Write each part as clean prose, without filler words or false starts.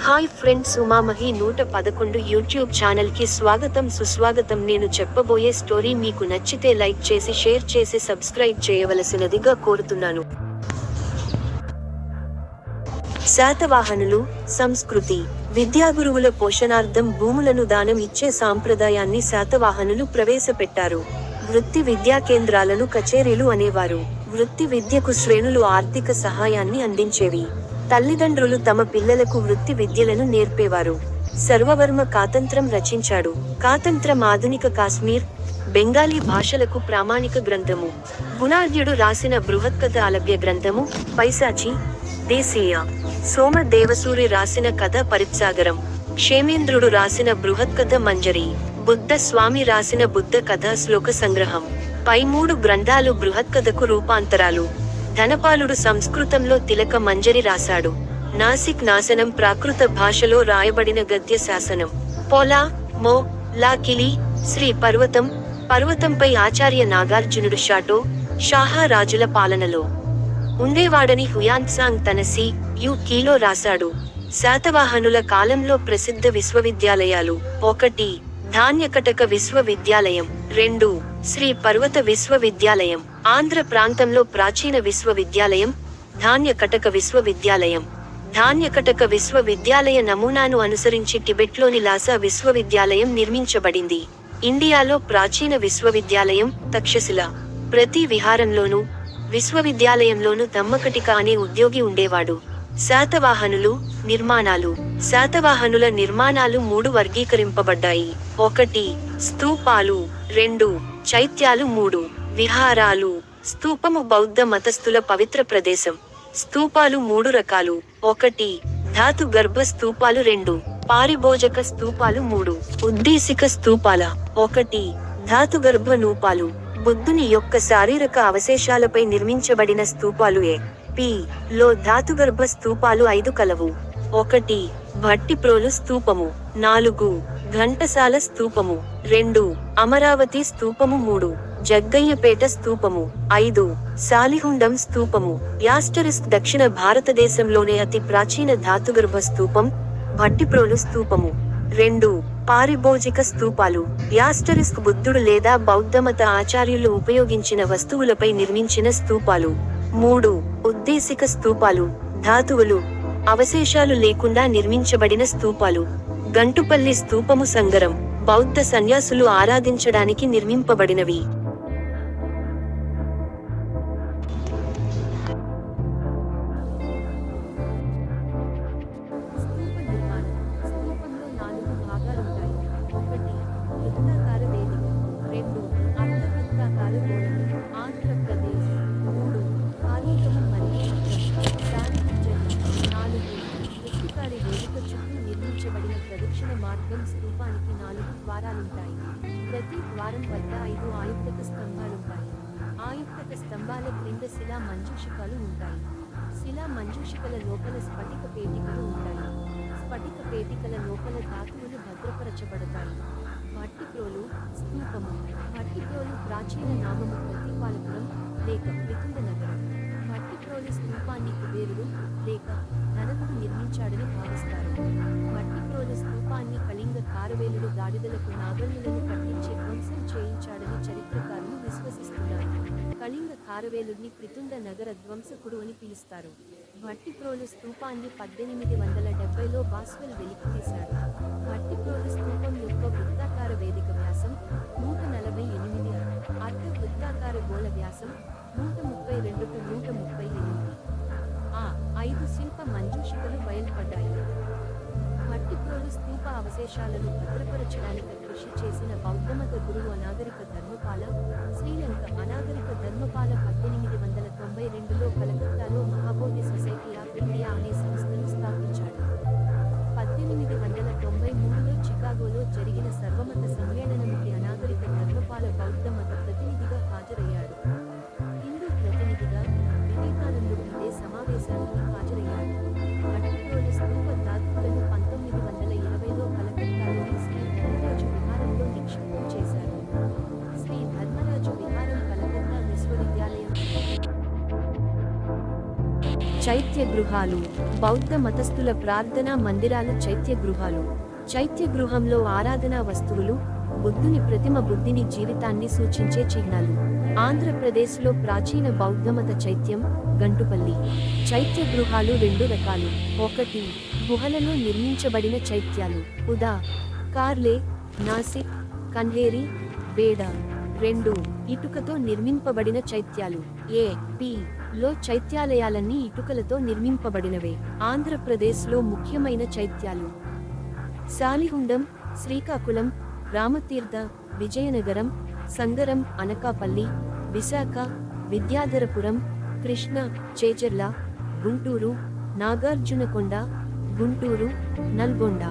Hi friends, ఉమామహి 111 YouTube channel కి స్వాగతం సుస్వాగతం. నేను చెప్పబోయే స్టోరీ మీకు నచ్చితే లైక్ చేసి షేర్ చేసి సబ్స్క్రైబ్ చేయవలసినదిగా కోరుతున్నాను. శాతవాహనులు సంస్కృతి. విద్యాగురువుల పోషణార్థం భూములను దానం ఇచ్చే సాంప్రదాయాన్ని శాతవాహనులు ప్రవేశపెట్టారు. వృత్తి విద్యా కేంద్రాలను కచేరీలు అనేవారు. వృత్తి విద్యకు శ్రేణులు ఆర్థిక సహాయాన్ని అందించేవి. తల్లిదండ్రులు తమ పిల్లలకు వృత్తి విద్యలను నేర్పేవారు. సర్వవర్మ కాతంత్రం రచించాడు. కాతంత్రం ఆధునిక కాశ్మీర్, బెంగాలీ భాషలకు ప్రామాణిక గ్రంథము. గుణాఢ్యుడు రాసిన బృహత్కథ అలభ్య గ్రంథము. పైశాచి దేశీయ. సోమ దేవసూరి రాసిన కథ పరిత్సాగరం. క్షేమేంద్రుడు రాసిన బృహత్కథ మంజరి. బుద్ధ స్వామి రాసిన బుద్ధ కథ శ్లోక సంగ్రహం. పై 3 గ్రంథాలు బృహత్కథకు రూపాంతరాలు. ధనపాలుడు సంస్కృతంలో తిలక మంజరి రాశాడు. నాసిక్ నాశనం ప్రాకృత భాషలో రాయబడిన గద్య శాసనం. పోలా, మో, లా కిలి, శ్రీ పర్వతం. పర్వతంపై ఆచార్య నాగార్జునుడు షాటో, షాహా రాజుల పాలనలో ఉండేవాడని హుయాన్సాంగ్ తన సి.యు.కిలో రాశాడు. శాతవాహనుల కాలంలో ప్రసిద్ధ విశ్వవిద్యాలయాలు: 1. ధాన్యకటక విశ్వవిద్యాలయం. 2. శ్రీ పర్వత విశ్వవిద్యాలయం. ఆంధ్ర ప్రాంతంలో ప్రాచీన విశ్వవిద్యాలయం ధాన్యకటక విశ్వవిద్యాలయం. ధాన్యకటక విశ్వవిద్యాలయ నమూనాను అనుసరించి టిబెట్లోని లాసా విశ్వవిద్యాలయం నిర్మించబడింది. ఇండియాలో ప్రాచీన విశ్వవిద్యాలయం తక్షశిల. ప్రతి విహారంలోనూ, విశ్వవిద్యాలయంలోనూ దమ్మకటిక అనే ఉద్యోగి ఉండేవాడు. శాతవాహనులు నిర్మాణాలు. శాతవాహనుల నిర్మాణాలు 3 వర్గీకరింపబడ్డాయి. 1. స్తూపాలు. 2. చైత్యాలు. 3. విహారాలు. స్తూపము బౌద్ధ మతస్థుల పవిత్ర ప్రదేశం. స్తూపాలు 3 రకాలు. 1. ధాతు గర్భ స్తూపాలు. 2. పారిభోజక స్తూపాలు. 3. ఉద్దేశిక స్తూపాల. 1. ధాతుగర్భ నూపాలు. బుద్ధుని యొక్క శారీరక అవశేషాలపై నిర్మించబడిన స్తూపాలు. లో ధాతుగర్భ స్తూపాలు 5 కలవు. 1. భట్టిప్రోలు స్తూపము. 4. ఘంటసాల స్తూపము. 2. అమరావతి స్తూపము. 3. జగ్గయ్యపేట స్తూపము. 5. సాలిహుండం స్తూపము. యాస్టరిస్క్ దక్షిణ భారతదేశంలోనే అతి ప్రాచీన ధాతుగర్భ స్తూపం భట్టిప్రోలు స్తూపము. 2. పారిభోజిక స్తూపాలు. యాస్టరిస్క్ బుద్ధుడు లేదా బౌద్ధమత ఆచార్యులు ఉపయోగించిన వస్తువులపై నిర్మించిన స్తూపాలు. 3. ఉద్దేశిక స్తూపాలు. ధాతువులు, అవశేషాలు లేకుండా నిర్మించబడిన స్తూపాలు. గంటుపల్లి స్తూపము సంగరం, బౌద్ధ సన్యాసులు ఆరాధించడానికి నిర్మింపబడినవి. ప్రదక్షిణ మార్గం. స్తూపానికి 4 ద్వారాలుంటాయి. ప్రతి ద్వారం వద్ద 5 ఆయుక్తక స్తంభాలుంటాయి. ఆయుక్తక స్తంభాల క్రింద శిలా మంజూషికలు ఉంటాయి. శిలా మంజూషికల లోపల స్ఫటిక పేటికలు ఉంటాయి. స్ఫటిక పేటికల లోపల ధాతువులు భద్రపరచబడతాయి. భట్టిప్రోలు స్తూపము. భట్టిప్రోలు ప్రాచీన నామము ప్రతిపాలపురం లేక మిథుండ నగరం. భట్టిప్రోలు స్తూపాన్ని కుబేరుడు లేక ధనకుడు నిర్మించాడని భావిస్తారు. భట్టిప్రోలు స్తూపాన్ని కళింగ కారవేలుడు గాడిదలకు నాగళ్ళను కట్టించి ధ్వంసం చేయించాడని చరిత్రకారులు విశ్వసిస్తున్నారు. కళింగ కారవేలుడిని ప్రితుండ నగర ధ్వంసకుడు అని పిలుస్తారు. భట్టిప్రోలు స్తూపాన్ని 1870లో బాస్వెల్ వెలికితీశాడు. భట్టిప్రోలు స్తూపం యొక్క వృత్తాకార వేదిక వ్యాసం 148, అర్ధ వృత్తాకార గోళ వ్యాసం 132-138. 5 శిల్ప మంజూషికలు బయల్పడ్డాయి. భట్టిప్రోలు స్తూప అవశేషాలను భద్రపరచడానికి కృషి చేసిన బౌద్ధమత గురువు అనాగరిక ధర్మపాల. శ్రీలంక అనాగరిక ధర్మపాల 1892లో కలకత్తాలో మహాబోధి సొసైటీ ఆఫ్ ఇండియా అనే సంస్థను స్థాపించాడు. 1893లో చికాగోలో జరిగిన సర్వమత సమ్మేళనంకి అనాగరిక ధర్మపాల బౌద్ధ మత ప్రతినిధిగా హాజరయ్యాడు. హిందూ ప్రతినిధిగా వివేకానందుడు ఇదే సమావేశానికి హాజరయ్యాడు. భట్టిప్రోలు స్తూప ధాతువులను 1920లో కలకత్తాలోని శ్రీ ధర్మరాజు విహారంలో నిక్షిప్తం చేశారు. శ్రీ ధర్మరాజు విహారం కలకత్తా విశ్వవిద్యాలయం చైత్య గృహాలు. బౌద్ధ మతస్థుల ప్రార్థనా మందిరాలు. చైత్య గృహాలు. చైత్య గృహంలో ఆరాధనా వస్తువులు, బుద్ధుని ప్రతిమ, బుద్ధిని జీవితాన్ని సూచించే చిహ్నాలు. ఆంధ్రప్రదేశ్లో ప్రాచీన బౌద్ధమత చైత్యం, గంటుపల్లి. చైత్య గృహాలు రెండు రకాలు. 1. గుహలలో నిర్మించబడిన చైత్యాలు. ఉదా. కార్లే, నాసిక్, కన్హేరి, బేడ. 2. ఇటుకతో నిర్మింపబడిన చైత్యాలు. ఏ.పి. లో చైత్యాలయాలన్నీ ఇటుకలతో నిర్మింపబడినవే. ఆంధ్రప్రదేశ్లో ముఖ్యమైన చైత్యాలు: సాలిహుండం, శ్రీకాకుళం, రామతీర్థ, విజయనగరం, సంగరం, అనకాపల్లి, విశాఖ, విద్యాధరపురం, కృష్ణ, చేజర్ల, గుంటూరు, నాగార్జునకొండ, గుంటూరు, నల్గొండ.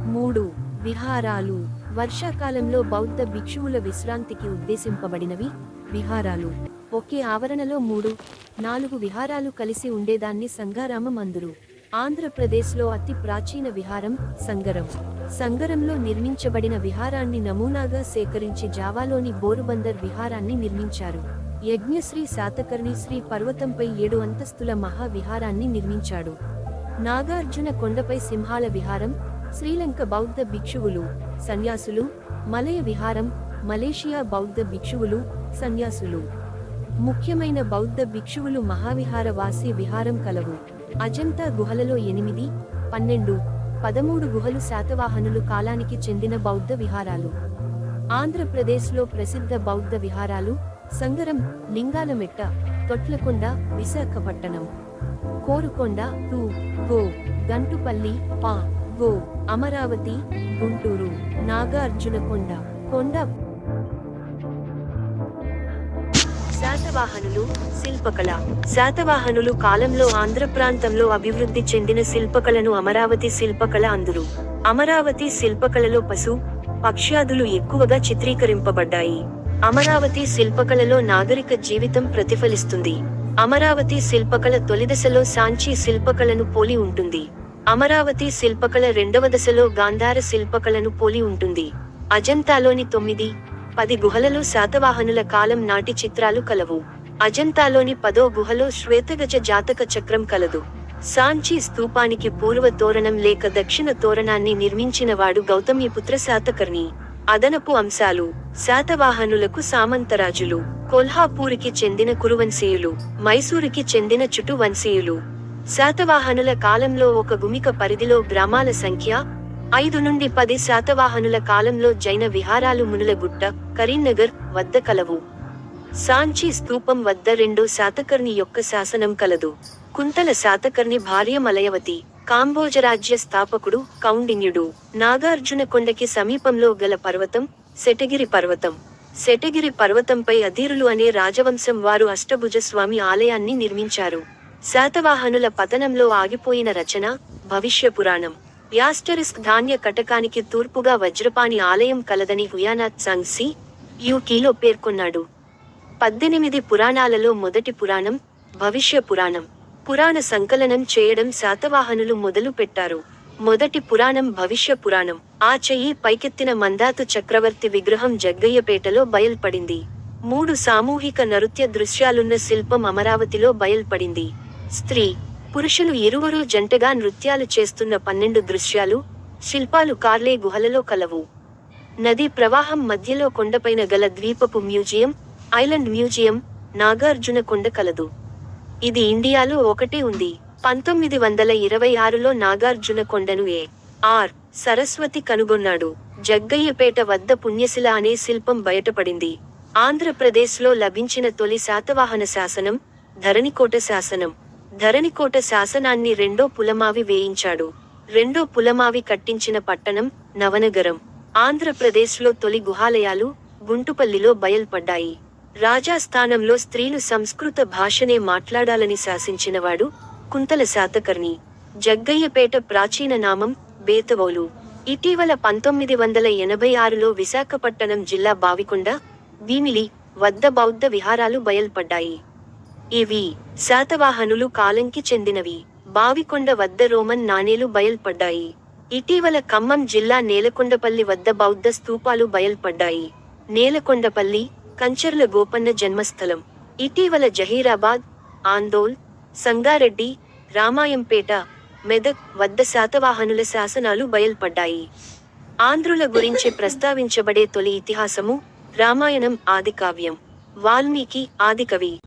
3. విహారాలు. వర్షాకాలంలో బౌద్ధ భిక్షువుల విశ్రాంతికి ఉద్దేశింపబడినవి విహారాలు. ఒకే ఆవరణలో 3-4 విహారాలు కలిసి ఉండేదాన్ని సంగారామం అందురు. ఆంధ్రప్రదేశ్లో అతి ప్రాచీన విహారం సంగరం. సంగరంలో నిర్మించబడిన విహారాన్ని నమూనాగా సేకరించి జావాలోని బోరుబందర్ విహారాన్ని నిర్మించారు. యజ్ఞశ్రీ శాతకర్ణి శ్రీ పర్వతంపై 7 అంతస్తుల మహా విహారాన్ని నిర్మించాడు. నాగార్జున కొండపై సింహాల విహారం, శ్రీలంక బౌద్ధ భిక్షువులు, సన్యాసులు, మలయ విహారం, మలేషియా బౌద్ధ భిక్షువులు, సన్యాసులు. ముఖ్యమైన బౌద్ధ భిక్షువులు మహావిహార వాసి విహారం కలవు. అజంతా గుహలలో 8, 12, 13 గుహలు శాతవాహనులు కాలానికి చెందిన బౌద్ధ విహారాలు. ఆంధ్రప్రదేశ్లో ప్రసిద్ధ బౌద్ధ విహారాలు: సంగరం, లింగాలమెట్ట, తొట్లకొండ, విశాఖపట్టణం, కోరుకొండ, గో, గంటుపల్లి, గో, అమరావతి, గుంటూరు, నాగార్జునకొండ, కొండ. శాతవాహనులు, శిల్పకళ. శాతవాహనులు కాలంలో ఆంధ్ర ప్రాంతంలో అభివృద్ధి చెందిన శిల్పకళను అమరావతి శిల్పకళ అందురు. అమరావతి శిల్పకళలో పశు, పక్ష్యాదులు ఎక్కువగా చిత్రీకరింపబడ్డాయి. అమరావతి శిల్పకళలో నాగరిక జీవితం ప్రతిఫలిస్తుంది. అమరావతి శిల్పకళ తొలిదశలో సాంచీ శిల్పకళను పోలి ఉంటుంది. అమరావతి శిల్పకళ రెండవ దశలో గాంధార శిల్పకళను పోలి ఉంటుంది. అజంతాలోని 9-10 గుహలలో శాతవాహనుల కాలం నాటి చిత్రాలు కలవు. అజంతాలోని 10వ గుహలో శ్వేతగజ జాతక చక్రం కలదు. సాంచీ స్తూపానికి పూర్వ తోరణం లేక దక్షిణ తోరణాన్ని నిర్మించినవాడు గౌతమీపుత్ర శాతకర్ణి. అదనపు అంశాలు: శాతవాహనులకు సామంతరాజులు, కొల్హాపూరికి చెందిన కురువంశీయులు, మైసూరుకి చెందిన చుటు వంశీయులు. శాతవాహనుల కాలంలో ఒక గుమిక పరిధిలో గ్రామాల సంఖ్య 5 నుండి 10. శాతవాహనుల కాలంలో జైన విహారాలు మునులగుట్ట, కరీంనగర్ వద్ద కలవు. సాంచీ స్తూపం వద్ద 2వ శాతకర్ణి యొక్క శాసనం కలదు. కుంతల శాతకర్ణి భార్య మలయవతి. కాంబోజరాజ్య స్థాపకుడు కౌండిన్యుడు. నాగార్జునకొండకి సమీపంలో గల పర్వతం శెటగిరి పర్వతం. శెటగిరి పర్వతంపై అధీరులు అనే రాజవంశం వారు అష్టభుజ స్వామి ఆలయాన్ని నిర్మించారు. శాతవాహనుల పతనంలో ఆగిపోయిన రచన భవిష్య పురాణం. యాస్టరిస్క్ ధాన్య కటకానికి తూర్పుగా వజ్రపాణి ఆలయం కలదని హుయానాత్ సంగ్ సి. యుకిలో పేర్కొన్నాడు. 18 పురాణాలలో మొదటి పురాణం భవిష్య పురాణం. పురాణ సంకలనం చేయడం శాతవాహనులు మొదలు పెట్టారు. మొదటి పురాణం భవిష్య పురాణం. ఆ చెయ్యి పైకెత్తిన మందాతు చక్రవర్తి విగ్రహం జగ్గయ్యపేటలో బయల్పడింది. 3 సామూహిక నృత్య దృశ్యాలున్న శిల్పం అమరావతిలో బయల్పడింది. స్త్రీ, పురుషులు ఇరువురూ జంటగా నృత్యాలు చేస్తున్న 12 దృశ్యాలు, శిల్పాలు కార్లే గుహలలో కలవు. నదీ ప్రవాహం మధ్యలో కొండపైన గల ద్వీపపు మ్యూజియం, ఐలాండ్ మ్యూజియం, నాగార్జునకొండ కలదు. ఇది ఇండియాలో ఒకటే ఉంది. 1926లో నాగార్జునకొండను ఏ.ఆర్. సరస్వతి కనుగొన్నాడు. జగ్గయ్యపేట వద్ద పుణ్యశిల అనే శిల్పం బయటపడింది. ఆంధ్రప్రదేశ్లో లభించిన తొలి శాతవాహన శాసనం ధరణికోట శాసనం. ధరణికోట శాసనాన్ని రెండో పులమావి వేయించాడు. రెండో పులమావి కట్టించిన పట్టణం నవనగరం. ఆంధ్రప్రదేశ్లో తొలి గుహాలయాలు గుంటుపల్లిలో బయల్పడ్డాయి. రాజాస్థానంలో స్త్రీలు సంస్కృత భాషనే మాట్లాడాలని శాసించినవాడు కుంతల శాతకర్ణి. జగ్గయ్యపేట ప్రాచీన నామం బేతవోలు. ఇటీవల 1986లో విశాఖపట్టణం జిల్లా బావికొండ, భీమిలి వద్ద బౌద్ధ విహారాలు బయల్పడ్డాయి. ఇవి శాతవాహనులు కాలంకి చెందినవి. బావికొండ వద్ద రోమన్ నాణేలు బయల్పడ్డాయి. ఇటీవల ఖమ్మం జిల్లా నేలకొండపల్లి వద్ద బౌద్ధ స్తూపాలు బయల్పడ్డాయి. నేలకొండపల్లి కంచర్ల గోపన్న జన్మస్థలం. ఇటీవల జహీరాబాద్, ఆందోల్, సంగారెడ్డి, రామాయంపేట, మెదక్ వద్ద శాతవాహనుల శాసనాలు బయల్పడ్డాయి. ఆంధ్రుల గురించి ప్రస్తావించబడే తొలి ఇతిహాసము రామాయణం ఆదికావ్యం. వాల్మీకి ఆదికవి.